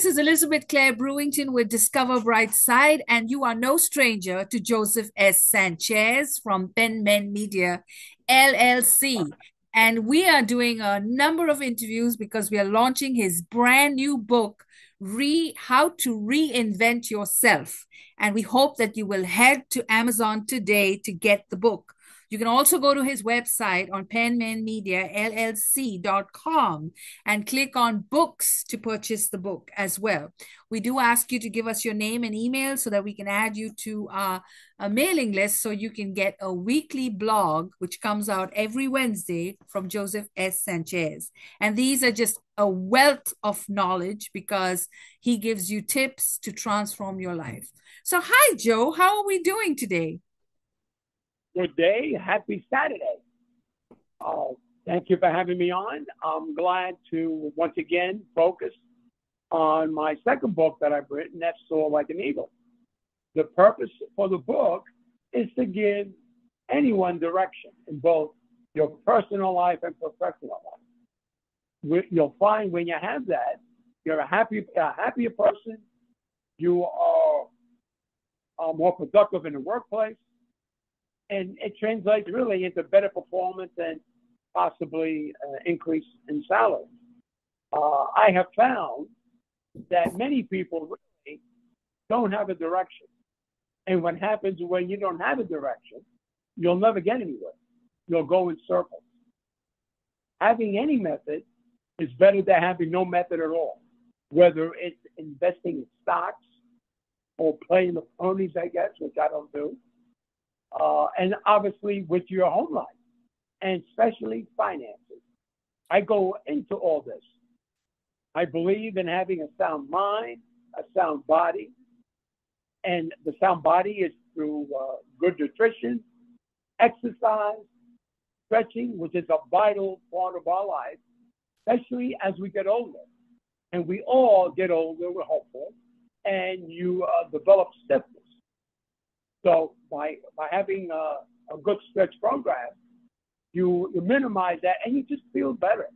this is Elizabeth Clare Brewington with Discover Bright Side, and you are no stranger to Joseph S. Sanchez from Pen Men Media, LLC. And we are doing a number of interviews because we are launching his brand new book, How to Reinvent Yourself. And we hope that you will head to Amazon today to get the book. You can also go to his website on penmanmediallc.com and click on books to purchase the book as well. We do ask you to give us your name and email so that we can add you to a mailing list so you can get a weekly blog, which comes out every Wednesday from Joseph S. Sanchez. And these are just a wealth of knowledge because he gives you tips to transform your life. So, hi, Joe. How are we doing today? Good day. Happy Saturday. Thank you for having me on. I'm glad to once again focus on my second book that I've written, that's Soar Like an Eagle. The purpose for the book is to give anyone direction in both your personal life and professional life. You'll find when you have that, you're a happier person. You are more productive in the workplace. And it translates really into better performance and possibly increase in salary. I have found that many people really don't have a direction. And what happens when you don't have a direction, you'll never get anywhere. You'll go in circles. Having any method is better than having no method at all, whether it's investing in stocks or playing the ponies, I guess, which I don't do. And obviously with your home life, and especially finances. I go into all this. I believe in having a sound mind, a sound body, and the sound body is through good nutrition, exercise, stretching, which is a vital part of our life, especially as we get older. And we all get older, we're hopeful, and you develop stiffness. So by having a good stretch program, you minimize that and you just feel better.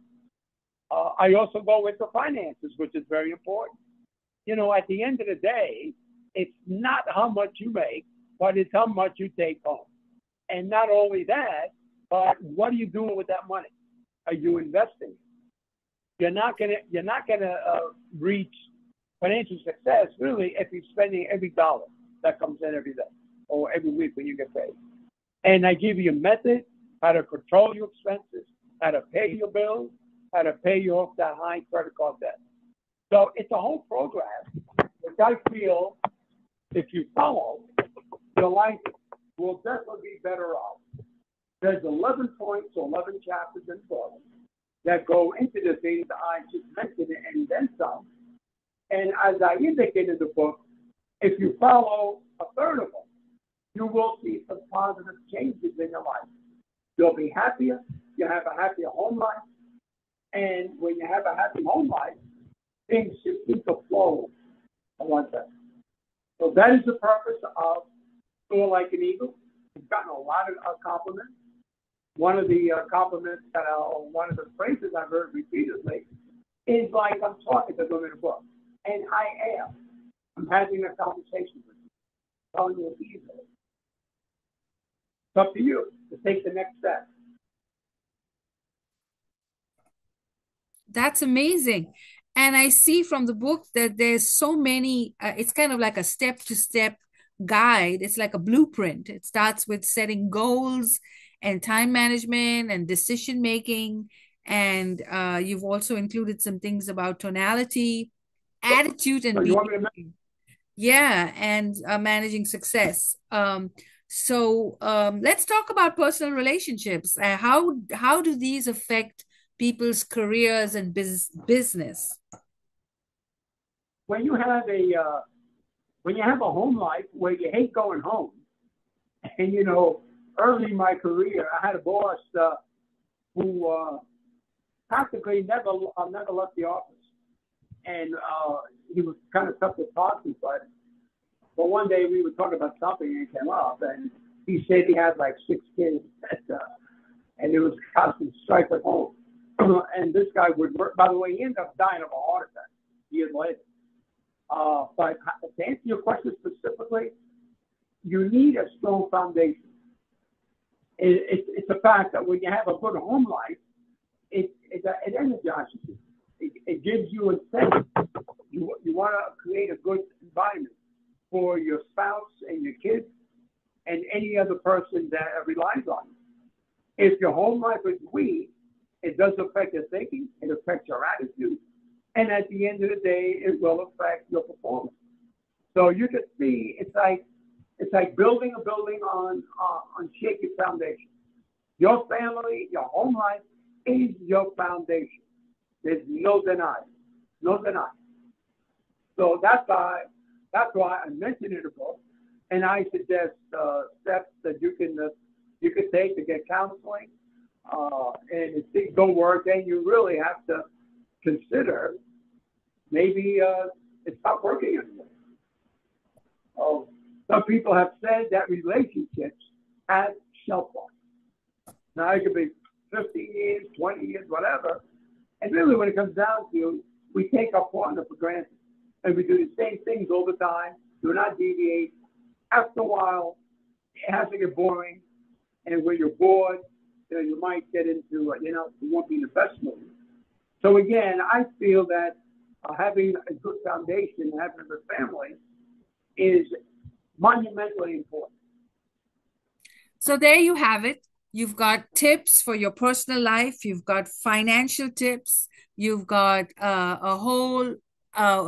I also go into finances, which is very important. You know, at the end of the day, it's not how much you make, but it's how much you take home. And not only that, but what are you doing with that money? Are you investing? You're not gonna reach financial success really if you're spending every dollar that comes in every day or every week when you get paid. And I give you a method, how to control your expenses, how to pay your bills, how to pay you off that high credit card debt. So it's a whole program, which I feel if you follow, your life will definitely be better off. There's 11 points, 11 chapters in the book that go into the things I just mentioned and then some. And as I indicate in the book, if you follow a third of them, you will see some positive changes in your life. You'll be happier. You have a happier home life. And when you have a happy home life, things should seem to flow like that. So that is the purpose of Soar Like an Eagle. We've gotten a lot of compliments. One of the compliments, one of the phrases I've heard repeatedly is like I'm talking to them in a book. And I am. I'm having a conversation with you, telling you easily. It's up to you to take the next step. That's amazing. And I see from the book that there's so many, it's kind of like a step-to-step guide. It's like a blueprint. It starts with setting goals and time management and decision making. And you've also included some things about tonality, attitude, and behavior. Yeah, and managing success. Let's talk about personal relationships. How do these affect people's careers and business? When you have a home life where you hate going home, and you know, early in my career, I had a boss who practically never left the office, and he was kind of tough to talk to. But one day we were talking about something and it came up, and he said he had like 6 kids, and it was constant strife at home. And this guy would work. By the way, he ended up dying of a heart attack years later. But to answer your question specifically, you need a strong foundation. It's a fact that when you have a good home life, it energizes you. It gives you incentive. You want to create a good environment for your spouse and your kids and any other person that relies on you. If your home life is weak, it does affect your thinking, it affects your attitude, and at the end of the day, it will affect your performance. So you can see it's like building a building on shaky foundation. Your family, your home life is your foundation. There's no denying, no denying. So that's why I mentioned in the book, and I suggest steps that you can take to get counseling. And if things don't work, then you really have to consider maybe it's not working anymore. Some people have said that relationships have shelf life. Now it could be 15 years, 20 years, whatever. And really, when it comes down to, we take our partner for granted, and we do the same things all the time. Do not deviate. After a while, it has to get boring, and when you're bored, you might get into, it won't be the best move. So again, I feel that having a good foundation, having a good family, is monumentally important. So there you have it. You've got tips for your personal life. You've got financial tips. You've got a whole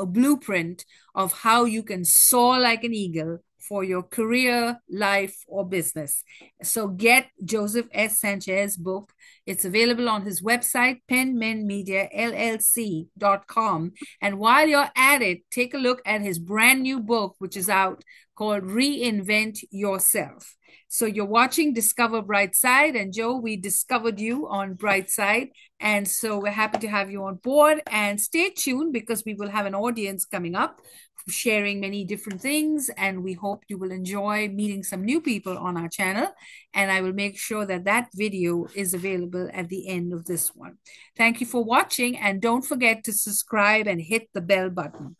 blueprint of how you can soar like an eagle for your career, life, or business. So get Joseph S. Sanchez book. It's available on his website, penmenmediallc.com. And while you're at it, take a look at his brand new book, which is out, called Reinvent Yourself. So you're watching Discover Brightside, and Joe, we discovered you on Brightside, and so we're happy to have you on board. And stay tuned, because we will have an audience coming up sharing many different things, and we hope you will enjoy meeting some new people on our channel. And I will make sure that that video is available at the end of this one. Thank you for watching, and don't forget to subscribe and hit the bell button.